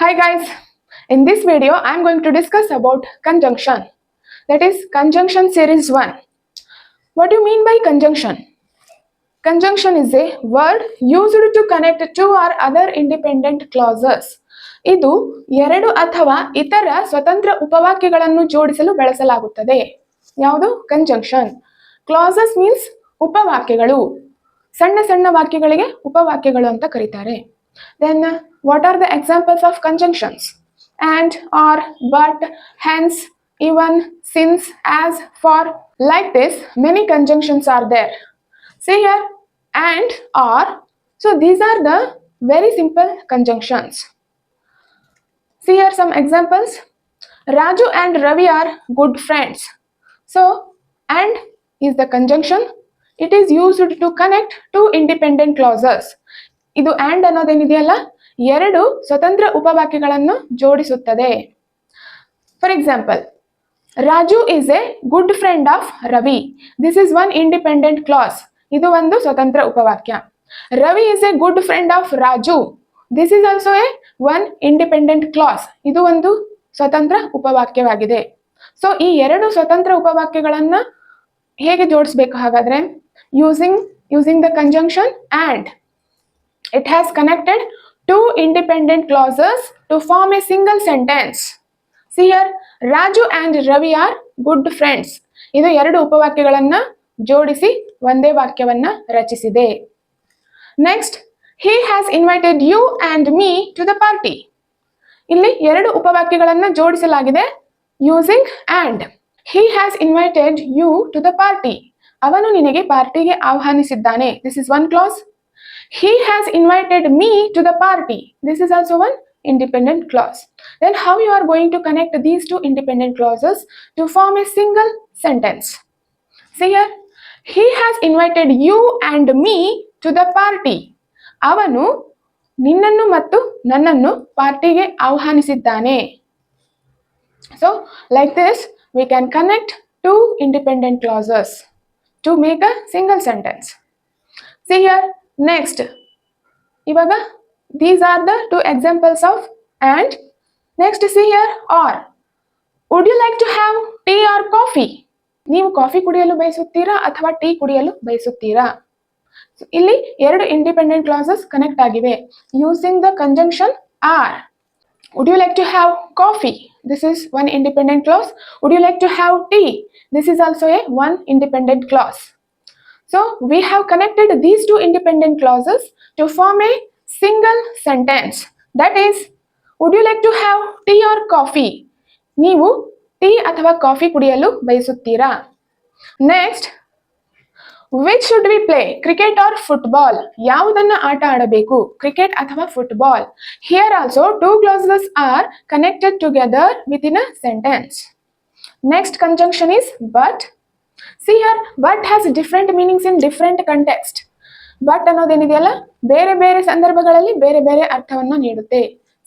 Hi guys, in this video I am going to discuss about conjunction, that is conjunction series 1. What do you mean by conjunction? Conjunction is a word used to connect two or other independent clauses. ಇದು ಎರಡು ಅಥವಾ ಇತರ ಸ್ವತಂತ್ರ ಉಪವಾಕ್ಯಗಳನ್ನು ಜೋಡಿಸಲು ಬಳಸಲಾಗುತ್ತದೆ. ಯಾವುದು? Conjunction. Clauses means ಉಪವಾಕ್ಯಗಳು. ಸಣ್ಣ ಸಣ್ಣ ವಾಕ್ಯಗಳಿಗೆ ಉಪವಾಕ್ಯಗಳು ಅಂತ ಕರೀತಾರೆ. Then what are the examples of conjunctions? And, or, but, hence, even, since, as, for. Like this, many conjunctions are there. See here, and, or. So these are the very simple conjunctions. See here some examples. Raju and Ravi are good friends. So, and is the conjunction. It is used to connect two independent clauses. ಇದು and ಅನ್ನೋದೇನಿದೆಯಲ್ಲ, ಎರಡು ಸ್ವತಂತ್ರ ಉಪವಾಕ್ಯಗಳನ್ನು ಜೋಡಿಸುತ್ತದೆ. For example, Raju is a good friend of Ravi. This is one independent clause. ಇದು ಒಂದು ಸ್ವತಂತ್ರ ಉಪವಾಕ್ಯ. Ravi is a good friend of Raju. This is also a one independent clause. ಇದು ಒಂದು ಸ್ವತಂತ್ರ ಉಪವಾಕ್ಯವಾಗಿದೆ. ಸೊ ಈ ಎರಡು ಸ್ವತಂತ್ರ ಉಪವಾಕ್ಯಗಳನ್ನ ಹೇಗೆ ಜೋಡಿಸಬೇಕು ಹಾಗಾದ್ರೆ? Using the conjunction and. It has connected two independent clauses to form a single sentence. See here, Raju and Ravi are good friends. ಇದು ಎರಡು ಉಪವಾಕ್ಯಗಳನ್ನ ಜೋಡಿಸಿ ಒಂದೇ ವಾಕ್ಯವನ್ನ ರಚಿಸಿದೆ. Next, he has invited you and me to the party. ಇಲ್ಲಿ ಎರಡು ಉಪವಾಕ್ಯಗಳನ್ನ ಜೋಡಿಸಲಾಗಿದೆ using and. He has invited you to the party. ಅವನು ನಿನಗೆ ಪಾರ್ಟಿಗೆ ಆಹ್ವಾನಿಸಿದ್ದಾನೆ. This is one clause. He has invited me to the party. This is also one independent clause. Then how you are going to connect these two independent clauses to form a single sentence? See here, he has invited you and me to the party. ಅವನು ನಿನ್ನನ್ನು ಮತ್ತು ನನ್ನನ್ನು ಪಾರ್ಟಿಗೆ ಆಹ್ವಾನಿಸಿದ್ದಾನೆ. So like this we can connect two independent clauses to make a single sentence. See here, next, ಇವಾಗ these are the two examples of and. Next, see here, or. Would you like to have tea or coffee? ನೀವು coffee ಕುಡಿಯಲು ಬಯಸುತ್ತೀರಾ ಅಥವಾ tea ಕುಡಿಯಲು ಬಯಸುತ್ತೀರಾ? ಇಲ್ಲಿ ಎರಡು independent clauses connect ಆಗಿವೆ using the conjunction or. Would you like to have coffee? This is one independent clause. Would you like to have tea? This is also a one independent clause. So we have connected these two independent clauses to form a single sentence. That is, would you like to have tea or coffee? ನೀವು tea ಅಥವಾ coffee ಕುಡಿಯಲು ಬಯಸುತ್ತೀರಾ? Next, which should we play? Cricket or football? ಯಾವುದನ್ನ ಆಟ ಆಡಬೇಕು? Cricket ಅಥವಾ football? Here also two clauses are connected together within a sentence. Next conjunction is but. See here, but has different meanings in different context. But ಅನ್ನೋದೇನಿದೆಯಲ್ಲ, ಬೇರೆ ಬೇರೆ ಸಂದರ್ಭಗಳಲ್ಲಿ ಬೇರೆ ಬೇರೆ ಅರ್ಥವನ್ನ ನೀಡುತ್ತೆ.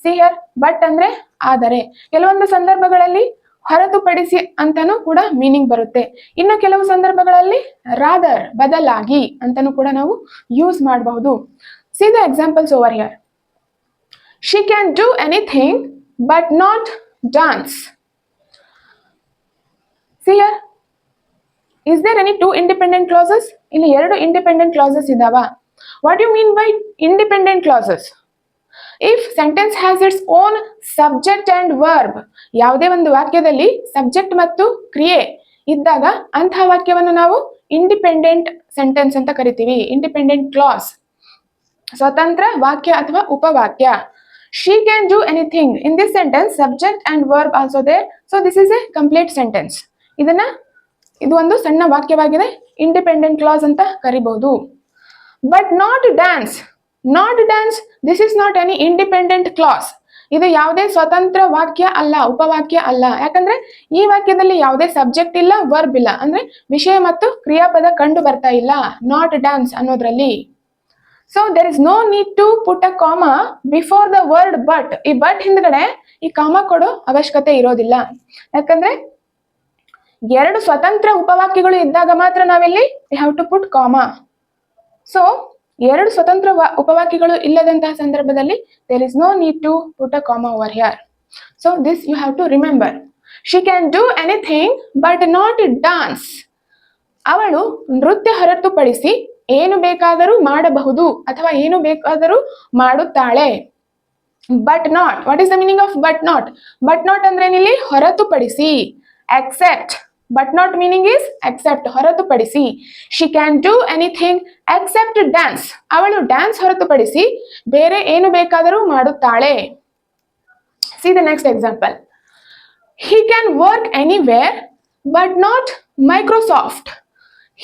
See here, but ಅಂದ್ರೆ ಆದರೆ. ಕೆಲವೊಂದು ಸಂದರ್ಭಗಳಲ್ಲಿ ಹೊರತುಪಡಿಸಿ ಅಂತಾನೂ ಕೂಡ ಮೀನಿಂಗ್ ಬರುತ್ತೆ. ಇನ್ನು ಕೆಲವು ಸಂದರ್ಭಗಳಲ್ಲಿ ರಾದರ್ ಬದಲಾಗಿ ಅಂತಾನೂ ಕೂಡ ನಾವು ಯೂಸ್ ಮಾಡಬಹುದು. See the examples over here. She can do anything but not dance. See here, is there any two independent clauses? ಇಲ್ಲಿ ಎರಡು ಇಂಡಿಪೆಂಡೆಂಟ್ ಕ್ಲಾಸಸ್ ಇದಾವ. What do you mean by independent clauses? If sentence has its own subject and verb, ಯಾವುದೇ ಒಂದು ವಾಕ್ಯದಲ್ಲಿ subject ಮತ್ತು ಕ್ರಿಯೆ ಇದ್ದಾಗ ಅಂತಹ ವಾಕ್ಯವನ್ನು ನಾವು ಇಂಡಿಪೆಂಡೆಂಟ್ ಸೆಂಟೆನ್ಸ್ ಅಂತ ಕರಿತೀವಿ. ಇಂಡಿಪೆಂಡೆಂಟ್ ಕ್ಲಾಸ್, ಸ್ವತಂತ್ರ ವಾಕ್ಯ ಅಥವಾ ಉಪವಾಕ್ಯ. She can do anything. In this sentence, subject and verb also there. So this is a complete sentence. ಇದು ಒಂದು ಸಣ್ಣ ವಾಕ್ಯವಾಗಿದೆ, ಇಂಡಿಪೆಂಡೆಂಟ್ ಕ್ಲಾಸ್ ಅಂತ ಕರಿಬಹುದು. But not dance. Not dance, this is not any independent clause. ಇದು ಯಾವುದೇ ಸ್ವತಂತ್ರ ವಾಕ್ಯ ಅಲ್ಲ, ಉಪವಾಕ್ಯ ಅಲ್ಲ. ಯಾಕಂದ್ರೆ ಈ ವಾಕ್ಯದಲ್ಲಿ ಯಾವುದೇ ಸಬ್ಜೆಕ್ಟ್ ಇಲ್ಲ, ವರ್ಬ್ ಇಲ್ಲ, ಅಂದ್ರೆ ವಿಷಯ ಮತ್ತು ಕ್ರಿಯಾಪದ ಕಂಡು ಬರ್ತಾ ಇಲ್ಲ ನಾಟ್ ಡ್ಯಾನ್ಸ್ ಅನ್ನೋದ್ರಲ್ಲಿ. So there is no need to put a comma before the word but. ಈ ಬಟ್ ಹಿಂದ್ಗಡೆ ಈ ಕಾಮಾ ಕೊಡೋ ಅವಶ್ಯಕತೆ ಇರೋದಿಲ್ಲ. ಯಾಕಂದ್ರೆ ಎರಡು ಸ್ವತಂತ್ರ ಉಪವಾಕ್ಯಗಳು ಇದ್ದಾಗ ಮಾತ್ರ ನಾವಿಲ್ಲಿ we have to put comma. So ಎರಡು ಸ್ವತಂತ್ರ ಉಪವಾಕ್ಯಗಳು ಇಲ್ಲದಂತಹ ಸಂದರ್ಭದಲ್ಲಿ there is no need to put a comma over here. So this you have to remember. She can do anything but not dance. ಅವಳು ನೃತ್ಯ ಹೊರತುಪಡಿಸಿ ಏನು ಬೇಕಾದರೂ ಮಾಡಬಹುದು ಅಥವಾ ಏನು ಬೇಕಾದರೂ ಮಾಡುತ್ತಾಳೆ. But not, what is the meaning of but not? But not ಅಂದ್ರೆ ಇಲ್ಲಿ ಹೊರತುಪಡಿಸಿ, except. But not meaning is except, ಹೊರತುಪಡಿಸಿ. She can do anything except dance. ಅವಳು ಡ್ಯಾನ್ಸ್ ಹೊರತುಪಡಿಸಿ ಬೇರೆ ಏನು ಬೇಕಾದರೂ ಮಾಡುತ್ತಾಳೆ. See the next example. He can work anywhere but not Microsoft.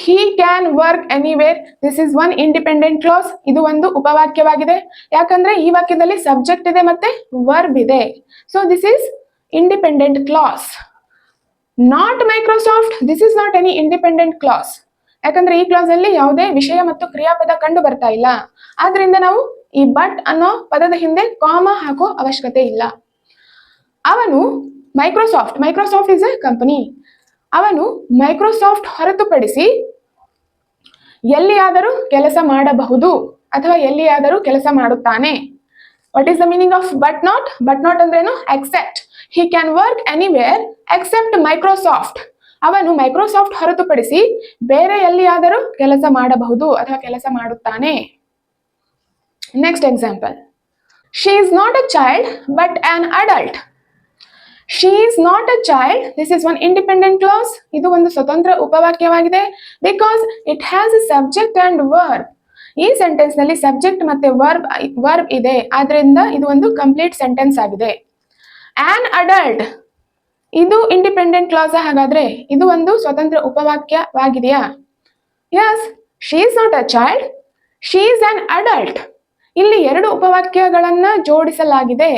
He can work anywhere. This is one independent clause. ಇದು ಒಂದು ಉಪವಾಕ್ಯವಾಗಿದೆ. ಯಾಕಂದ್ರೆ ಈ ವಾಕ್ಯದಲ್ಲಿ ಸಬ್ಜೆಕ್ಟ್ ಇದೆ ಮತ್ತೆ ವರ್ಬ್ ಇದೆ. So this is independent clause. Not Microsoft. This is not any independent clause. ಯಾಕಂದ್ರೆ ಈ ಕ್ಲಾಸ್ ಅಲ್ಲಿ ಯಾವುದೇ ವಿಷಯ ಮತ್ತು ಕ್ರಿಯಾಪದ ಕಂಡು ಬರ್ತಾ ಇಲ್ಲ. ಆದ್ರಿಂದ ನಾವು ಈ ಬಟ್ ಅನ್ನೋ ಪದದ ಹಿಂದೆ ಕಾಮಾ ಹಾಕೋ ಅವಶ್ಯಕತೆ ಇಲ್ಲ. ಅವನು ಮೈಕ್ರೋಸಾಫ್ಟ್ ಇಸ್ ಎ ಕಂಪನಿ. ಅವನು ಮೈಕ್ರೋಸಾಫ್ಟ್ ಹೊರತುಪಡಿಸಿ ಎಲ್ಲಿಯಾದರೂ ಕೆಲಸ ಮಾಡಬಹುದು ಅಥವಾ ಎಲ್ಲಿಯಾದರೂ ಕೆಲಸ ಮಾಡುತ್ತಾನೆ. What is the meaning of but not? But not ಅಂದ್ರೇನು? Except. He can work anywhere except Microsoft. ಅವನು ಮೈಕ್ರೋಸಾಫ್ಟ್ ಹೊರತುಪಡಿಸಿ ಬೇರೆ ಎಲ್ಲಿಯಾದರೂ ಕೆಲಸ ಮಾಡಬಹುದು ಅಥವಾ ಕೆಲಸ ಮಾಡುತ್ತಾನೆ. Next example. She is not a child but an adult. She is not a child. This is one independent clause. ಇದು ಒಂದು ಸ್ವತಂತ್ರ ಉಪವಾಕ್ಯವಾಗಿದೆ because it has a subject and verb. ಈ ಸೆಂಟೆನ್ಸ್ ನಲ್ಲಿ ಸಬ್ಜೆಕ್ಟ್ ಮತ್ತೆ ವರ್ಬ್ ಇದೆ. ಆದ್ರಿಂದ ಇದು ಒಂದು ಕಂಪ್ಲೀಟ್ ಸೆಂಟೆನ್ಸ್ ಆಗಿದೆ. an adult ಇದು ಇಂಡಿಪೆಂಡೆಂಟ್ ಕ್ಲಾಸ್. ಹಾಗಾದ್ರೆ ಇದು ಒಂದು ಸ್ವತಂತ್ರ ಉಪವಾಕ್ಯವಾಗಿದೆಯಾ? yes, she is not a child, she is an adult. ಇಲ್ಲಿ ಎರಡು ಉಪವಾಕ್ಯಗಳನ್ನ ಜೋಡಿಸಲಾಗಿದೆ.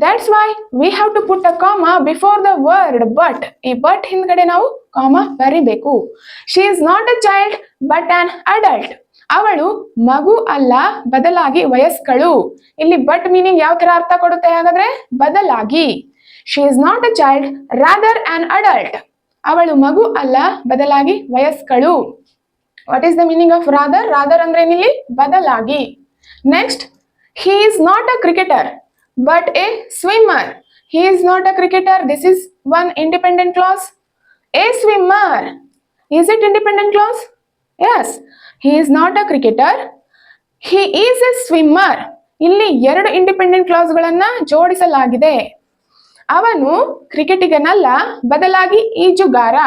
That's why we have to put a comma before the word but. ಈ but ಹಿಂದ್ಗಡೆ ನಾವು ಕಾಮಾ ಬರಿಬೇಕು. She is not a child but an adult. ಅವಳು ಮಗು ಅಲ್ಲ, ಬದಲಾಗಿ ವಯಸ್ಕಳು. ಇಲ್ಲಿ but ಮೀನಿಂಗ್ ಯಾವ ತರ ಅರ್ಥ ಕೊಡುತ್ತೆ ಹಾಗಾದ್ರೆ? ಬದಲಾಗಿ. She is not a child, rather an adult. ಅವಳು ಮಗು ಅಲ್ಲ, ಬದಲಾಗಿ ವಯಸ್ಕಳು. What is the meaning of rather? Rather ಅಂದ್ರೆ ಇಲ್ಲಿ ಬದಲಾಗಿ. Next, he is not a cricketer but a swimmer. He is not a cricketer. This is one independent clause. A swimmer. Is it independent clause? Yes. He is not a cricketer. He is a swimmer. ಇಲ್ಲಿ ಎರಡು independent ಕ್ಲಾಸ್ಗಳನ್ನ ಜೋಡಿಸಲಾಗಿದೆ. ಅವನು ಕ್ರಿಕೆಟಿಗನಲ್ಲ, ಬದಲಾಗಿ ಈಜುಗಾರ.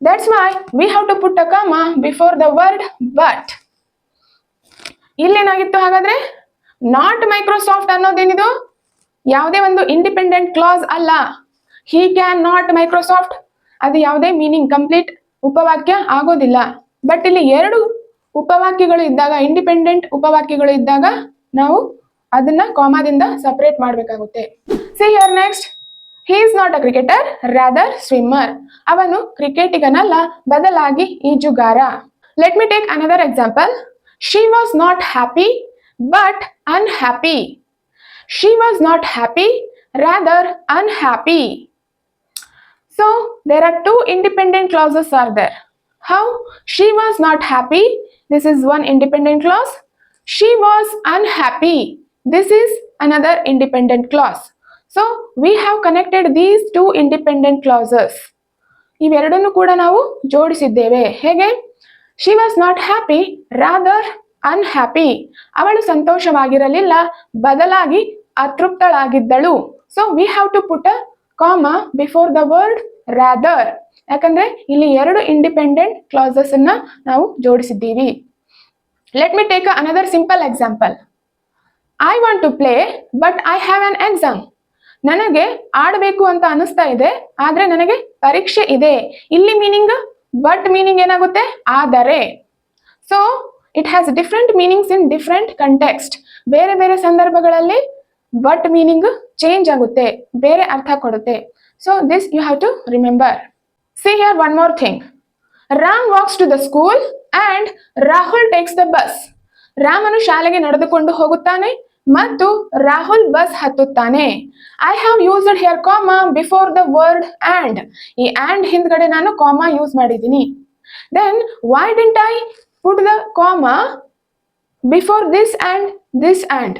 That's why we have to put a comma before the word but. ಇಲ್ಲೇನಾಗಿತ್ತು ಹಾಗಾದ್ರೆ? Not Microsoft ಅನ್ನೋದೇನಿದು ಯಾವುದೇ ಒಂದು independent class ಅಲ್ಲ. ಹಿ ಕ್ಯಾನ್ ನಾಟ್ ಮೈಕ್ರೋಸಾಫ್ಟ್ ಅದು ಯಾವುದೇ ಮೀನಿಂಗ್ ಕಂಪ್ಲೀಟ್ ಉಪವಾಕ್ಯ ಆಗೋದಿಲ್ಲ. ಬಟ್ ಇಲ್ಲಿ ಎರಡು ಉಪವಾಕ್ಯಗಳು ಇದ್ದಾಗ, ಇಂಡಿಪೆಂಡೆಂಟ್ ಉಪವಾಕ್ಯಗಳು ಇದ್ದಾಗ ನಾವು ಅದನ್ನ ಕಾಮಾದಿಂದ ಸಪರೇಟ್ ಮಾಡಬೇಕಾಗುತ್ತೆ. See here next. He is not a cricketer, rather swimmer. ಅವನು ಕ್ರಿಕೆಟಿಗನಲ್ಲ, ಬದಲಾಗಿ ಈಜುಗಾರ. Let me take another example. She was not happy but unhappy. She was not happy, rather unhappy. So there are two independent clauses are there. How? She was not happy. This is one independent clause. She was unhappy. This is another independent clause. So we have connected these two independent clauses. ಇವೆರಡನ್ನು ಕೂಡ ನಾವು ಜೋಡಿಸಿದ್ದೇವೆ. ಹೇಗೆ? She was not happy, rather unhappy. ಅವಳು ಸಂತೋಷವಾಗಿರಲಿಲ್ಲ, ಬದಲಾಗಿ ಅತೃಪ್ತಳಾಗಿದ್ದಳು. So we have to put a comma before the word rather. ಯಾಕಂದ್ರೆ ಇಲ್ಲಿ ಎರಡು ಇಂಡಿಪೆಂಡೆಂಟ್ ಕ್ಲಾಸಸ್ ಅನ್ನ ನಾವು ಜೋಡಿಸಿದ್ದೀವಿ. Let me take another simple example. I want to play but I have an exam. ನನಗೆ ಆಡಬೇಕು ಅಂತ ಅನಿಸ್ತಾ ಇದೆ, ಆದ್ರೆ ನನಗೆ ಪರೀಕ್ಷೆ ಇದೆ. ಇಲ್ಲಿ ಮೀನಿಂಗ್ ಬಟ್ ಮೀನಿಂಗ್ ಏನಾಗುತ್ತೆ? ಆದರೆ. So it has different meanings in different context. ಬೇರೆ ಬೇರೆ ಸಂದರ್ಭಗಳಲ್ಲಿ ಬಟ್ ಮೀನಿಂಗ್ ಚೇಂಜ್ ಆಗುತ್ತೆ, ಬೇರೆ ಅರ್ಥ ಕೊಡುತ್ತೆ. So this you have to remember. See here one more thing. Ram walks to the school and Rahul takes the bus. ರಾಮನು ಶಾಲೆಗೆ ನಡೆದುಕೊಂಡು ಹೋಗುತ್ತಾನೆ ಮತ್ತು ರಾಹುಲ್ ಬಸ್ ಹತ್ತುತ್ತಾನೆ. I have used here comma before the word and. ಈ ಅಂಡ್ ಹಿಂದ್ಗಡೆ ನಾನು ಕಾಮಾ ಯೂಸ್ ಮಾಡಿದ್ದೀನಿ. Then why didn't I put the comma before this and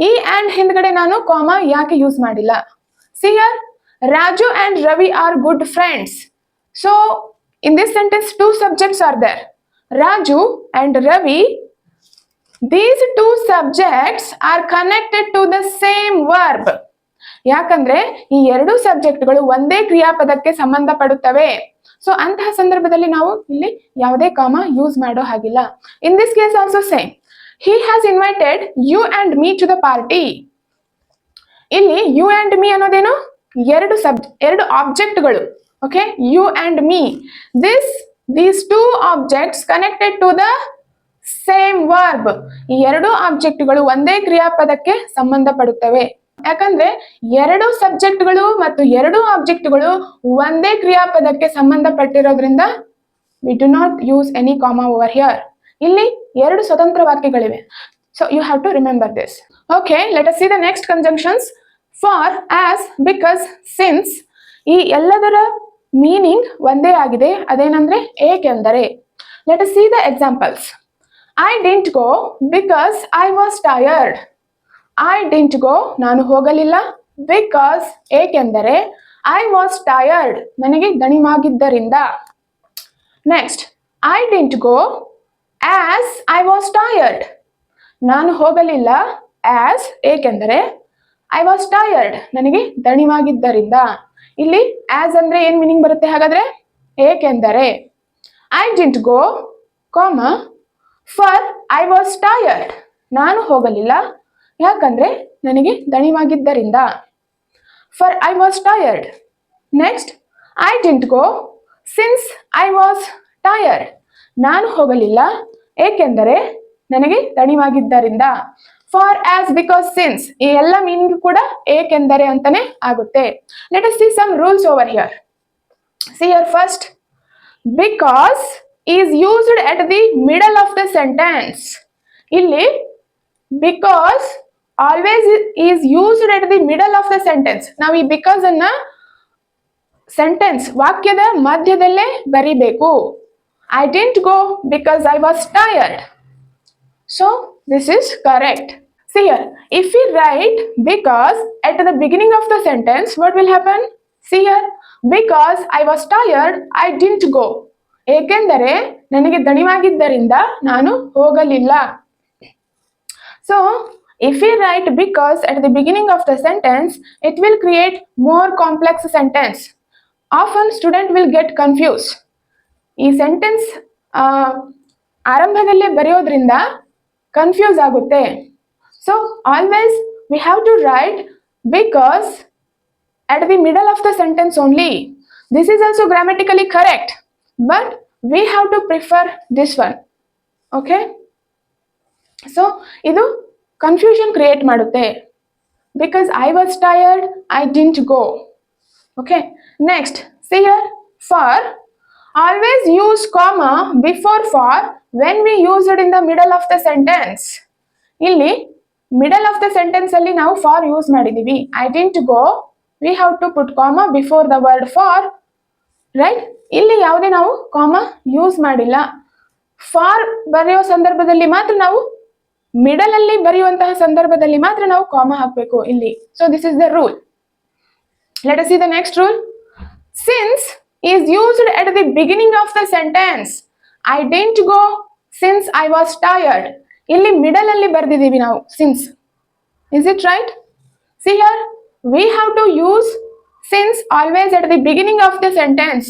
ಈ ಅಂಡ್ ಹಿಂದ್ಗಡೆ ನಾನು ಕಾಮಾ ಯಾಕೆ ಯೂಸ್ ಮಾಡಿಲ್ಲ? See here, Raju and Ravi are good friends. So in this sentence two subjects are there, Raju and Ravi. These two subjects are connected to the same verb. ಯಾಕಂದ್ರೆ ಈ ಎರಡು ಸಬ್ಜೆಕ್ಟ್ಗಳು ಒಂದೇ ಕ್ರಿಯಾಪದಕ್ಕೆ ಸಂಬಂಧ ಪಡುತ್ತವೆ. ಸೊ ಅಂತಹ ಸಂದರ್ಭದಲ್ಲಿ ನಾವು ಇಲ್ಲಿ ಯಾವುದೇ ಕಾಮ ಯೂಸ್ ಮಾಡೋ ಹಾಗಿಲ್ಲ. ಇನ್ this case also same, he has invited you and me to the party. ಇಲ್ಲಿ ಯು ಅಂಡ್ ಮೀ ಅನ್ನೋದೇನು? ಎರಡು ಆಬ್ಜೆಕ್ಟ್ಗಳು. Okay, you and me, these two objects connected to the same verb. ಈ ಎರಡು ಆಬ್ಜೆಕ್ಟ್ಗಳು ಒಂದೇ ಕ್ರಿಯಾಪದಕ್ಕೆ ಸಂಬಂಧ ಪಡುತ್ತವೆ. ಯಾಕಂದ್ರೆ ಎರಡು ಸಬ್ಜೆಕ್ಟ್ಗಳು ಮತ್ತು ಎರಡು ಆಬ್ಜೆಕ್ಟ್ಗಳು ಒಂದೇ ಕ್ರಿಯಾಪದಕ್ಕೆ ಸಂಬಂಧಪಟ್ಟಿರೋದ್ರಿಂದ we do not use any comma over here. ಇಲ್ಲಿ ಎರಡು ಸ್ವತಂತ್ರ ವಾಕ್ಯಗಳಿವೆ. So you have to remember this. Okay, let us see the next conjunctions. For, as, because, since. ಈ ಎಲ್ಲದರ ಮೀನಿಂಗ್ ಒಂದೇ ಆಗಿದೆ. ಅದೇನಂದ್ರೆ ಏಕೆಂದರೆ. Let us see the examples. I didn't go because I was tired. I didn't go, ನಾನು ಹೋಗಲಿಲ್ಲ. Because, ಏಕೆಂದರೆ. I was tired, ನನಗೆ ದಣಿವಾಗಿದ್ದರಿಂದ. Next, I didn't go as I was tired. ನಾನು ಹೋಗಲಿಲ್ಲ as, ಏಕೆಂದರೆ. I was tired, ನನಗೆ ದಣಿವಾಗಿದ್ದರಿಂದ. ಇಲ್ಲಿ as ಅಂದ್ರೆ ಏನ್ ಮೀನಿಂಗ್ ಬರುತ್ತೆ ಹಾಗಾದ್ರೆ? ಏಕೆಂದರೆ. I didn't go, for I was tired. ನಾನು ಹೋಗಲಿಲ್ಲ ಯಾಕಂದ್ರೆ ನನಗೆ ದಣಿವಾಗಿದ್ದರಿಂದ. For I was tired. Next, I didn't go since I was tired. ನಾನು ಹೋಗಲಿಲ್ಲ ಏಕೆಂದರೆ ನನಗೆ ದಣಿವಾಗಿದ್ದರಿಂದ. For, as, because, since ಈ ಎಲ್ಲ ಮೀನಿಂಗ್ ಕೂಡ ಏಕೆಂದರೆ ಅಂತಾನೆ ಆಗುತ್ತೆ. Let us see some rules over here. See here first, because is used at the middle of the sentence. ಇಲ್ಲಿ because always is used at the middle of the sentence. ನಾವು ಈ because ಅನ್ನ sentence ವಾಕ್ಯದ ಮಧ್ಯದಲ್ಲೇ ಬರಿಬೇಕು. I didn't go because I was tired. So this is correct. See here, if we write because at the beginning of the sentence, what will happen? See here, because I was tired, I didn't go. ಏಕೆಂದರೆ ನನಗೆ ದಣಿವಾಗಿದ್ದರಿಂದ ನಾನು ಹೋಗಲಿಲ್ಲ. So if we write because at the beginning of the sentence, it will create more complex sentence. Often student will get confused. ಈ sentence ಆರಂಭದಲ್ಲೇ ಬರೆಯೋದ್ರಿಂದ confuse ಆಗುತ್ತೆ. So always we have to write because at the middle of the sentence only. This is also grammatically correct, but we have to prefer this one. Okay, so ಇದು confusion create ಮಾಡುತ್ತೆ. Because I was tired, I didn't go. Okay, next, see here, for. Always use comma before for when we use it in the middle of the sentence. ಇಲ್ಲಿ middle of the sentence ಅಲ್ಲಿ ನಾವು for use ಮಾಡಿದೀವಿ. I didn't go, we have to put comma before the word for, right? ಇಲ್ಲಿ ಯಾವುದೇ ನಾವು comma use ಮಾಡಿಲ್ಲ. for ಬರೆಯೋ ಸಂದರ್ಭದಲ್ಲಿ ಮಾತ್ರ ನಾವು ಮಿಡಲ್ ಅಲ್ಲಿ ಬರೆಯುವಂತಹ ಸಂದರ್ಭದಲ್ಲಿ ಮಾತ್ರ ನಾವು comma ಹಾಕಬೇಕು ಇಲ್ಲಿ. So this is the rule. Let us see the next rule. Since is used at the beginning of the sentence. I didn't go since I was tired. ಇಲ್ಲಿ ಮಿಡಲ್ ಅಲ್ಲಿ ಬರ್ದಿದ್ದೀವಿ ನಾವು since. Is it right? See here, we have to use since always at the beginning of the sentence.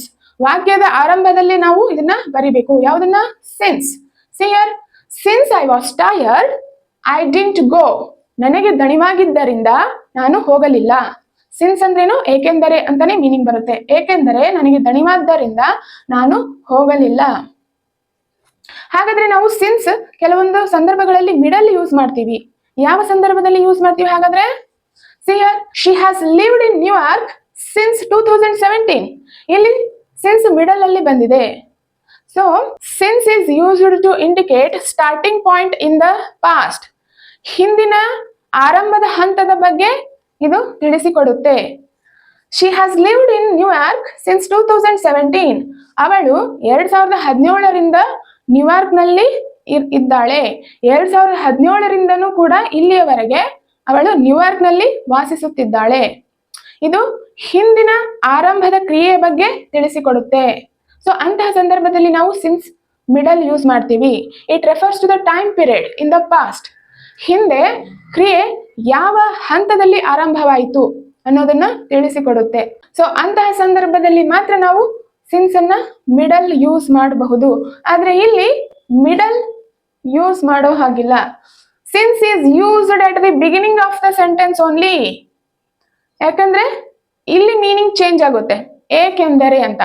ವಾಕ್ಯದ ಆರಂಭದಲ್ಲಿ ನಾವು ಇದನ್ನ ಬರಿಬೇಕು. ಯಾವುದನ್ನ? since. See here, since I was tired, I didn't go. ನನಗೆ ದಣಿವಾಗಿದ್ದರಿಂದ ನಾನು ಹೋಗಲಿಲ್ಲ. ಸಿನ್ಸ್ ಅಂದ್ರೇನು? ಏಕೆಂದರೆ ಅಂತಾನೆ ಮೀನಿಂಗ್ ಬರುತ್ತೆ. ಏಕೆಂದರೆ ನನಗೆ ದಣಿವಾದ್ದರಿಂದ ನಾನು ಹೋಗಲಿಲ್ಲ. ಹಾಗಾದ್ರೆ ನಾವು ಸಿನ್ಸ್ ಕೆಲವೊಂದು ಸಂದರ್ಭಗಳಲ್ಲಿ ಮಿಡಲ್ ಯೂಸ್ ಮಾಡ್ತೀವಿ. ಯಾವ ಸಂದರ್ಭದಲ್ಲಿ ಯೂಸ್ ಮಾಡ್ತೀವಿ ಹಾಗಾದ್ರೆ? See here, she has lived in New York since 2017. ಇಲ್ಲಿ ಸಿನ್ಸ್ ಮಿಡಲ್ ಅಲ್ಲಿ ಬಂದಿದೆ. So since is used to indicate starting point in the past. ಹಿಂದಿನ ಆರಂಭದ ಹಂತದ ಬಗ್ಗೆ ಇದು ತಿಳಿಸಿಕೊಡುತ್ತೆ. She has lived in New York since 2017. ಅವಳು 2017ರಿಂದ ನ್ಯೂಯಾರ್ಕ್ ನಲ್ಲಿ ಇದ್ದಾಳೆ. 2017ರಿಂದನೂ ಕೂಡ ಇಲ್ಲಿಯವರೆಗೆ ಅವಳು ನ್ಯೂಯಾರ್ಕ್ ನಲ್ಲಿ ವಾಸಿಸುತ್ತಿದ್ದಾಳೆ. ಇದು ಹಿಂದಿನ ಆರಂಭದ ಕ್ರಿಯೆಯ ಬಗ್ಗೆ ತಿಳಿಸಿಕೊಡುತ್ತೆ. ಸೊ ಅಂತಹ ಸಂದರ್ಭದಲ್ಲಿ ನಾವು ಸಿನ್ಸ್ ಮಿಡಲ್ ಯೂಸ್ ಮಾಡ್ತೀವಿ. It refers to the time period in the past. ಹಿಂದೆ ಕ್ರಿಯೆ ಯಾವ ಹಂತದಲ್ಲಿ ಆರಂಭವಾಯಿತು ಅನ್ನೋದನ್ನ ತಿಳಿಸಿಕೊಡುತ್ತೆ. ಸೊ ಅಂತಹ ಸಂದರ್ಭದಲ್ಲಿ ಮಾತ್ರ ನಾವು ಸಿನ್ಸ್ ಅನ್ನ ಮಿಡಲ್ ಯೂಸ್ ಮಾಡಬಹುದು. ಆದ್ರೆ ಇಲ್ಲಿ ಮಿಡಲ್ ಯೂಸ್ ಮಾಡೋ ಹಾಗಿಲ್ಲ. Since is used at the beginning of the sentence only. ಯಾಕಂದ್ರೆ ಇಲ್ಲಿ ಮೀನಿಂಗ್ ಚೇಂಜ್ ಆಗುತ್ತೆ. ಏಕೆಂದರೆ ಅಂತ.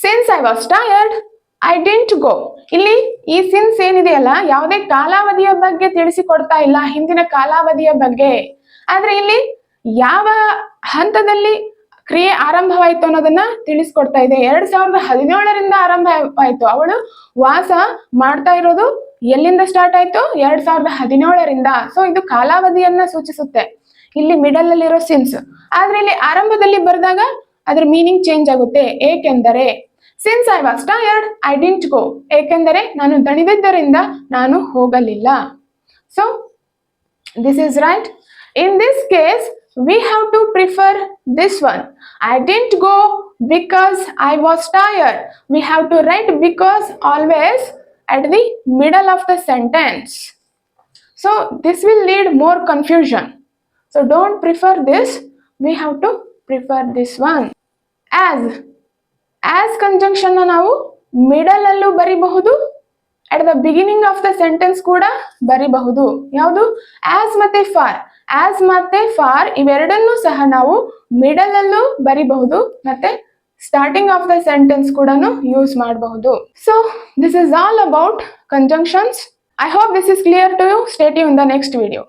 Since I was tired I didn't go. ಇಲ್ಲಿ ಈ ಸಿನ್ಸ್ ಏನಿದೆಯಲ್ಲ ಯಾವುದೇ ಕಾಲಾವಧಿಯ ಬಗ್ಗೆ ತಿಳಿಸಿಕೊಡ್ತಾ ಇಲ್ಲ, ಹಿಂದಿನ ಕಾಲಾವಧಿಯ ಬಗ್ಗೆ. ಆದ್ರೆ ಇಲ್ಲಿ ಯಾವ ಹಂತದಲ್ಲಿ ಕ್ರಿಯೆ ಆರಂಭವಾಯಿತು ಅನ್ನೋದನ್ನ ತಿಳಿಸ್ಕೊಡ್ತಾ ಇದೆ. 2017ರಿಂದ ಆರಂಭವಾಯಿತು. ಅವಳು ವಾಸ ಮಾಡ್ತಾ ಇರೋದು ಎಲ್ಲಿಂದ ಸ್ಟಾರ್ಟ್ ಆಯ್ತು? 2017ರಿಂದ. ಸೊ ಇದು ಕಾಲಾವಧಿಯನ್ನ ಸೂಚಿಸುತ್ತೆ ಇಲ್ಲಿ ಮಿಡಲ್ ಅಲ್ಲಿರೋ ಸಿನ್ಸ್. ಆದ್ರೆ ಇಲ್ಲಿ ಆರಂಭದಲ್ಲಿ ಬರೆದಾಗ ಅದ್ರ ಮೀನಿಂಗ್ ಚೇಂಜ್ ಆಗುತ್ತೆ. ಏಕೆಂದರೆ since I was tired I didn't go. ಏಕೆಂದರೆ ನಾನು ದಣಿದಿದ್ದರಿಂದ ನಾನು ಹೋಗಲಿಲ್ಲ. So this is right. In this case we have to prefer this one. I didn't go because I was tired. We have to write because always at the middle of the sentence. So this will lead more confusion. So don't prefer this. We have to prefer this one. As conjunction na ನಾವು middle ಅಲ್ಲೂ ಬರಿಬಹುದು, at the beginning of the sentence ಕೂಡ ಬರಿಬಹುದು. ಯಾವುದು? as ಮತ್ತೆ for. as ಮತ್ತೆ for ಇವೆರಡನ್ನೂ ಸಹ ನಾವು middle ಅಲ್ಲೂ ಬರಿಬಹುದು ಮತ್ತೆ ಸ್ಟಾರ್ಟಿಂಗ್ ಆಫ್ ದ ಸೆಂಟೆನ್ಸ್ ಕೂಡ ಯೂಸ್ ಮಾಡಬಹುದು. So this is all about conjunctions. I hope this is clear to you. Stay tuned in the next video.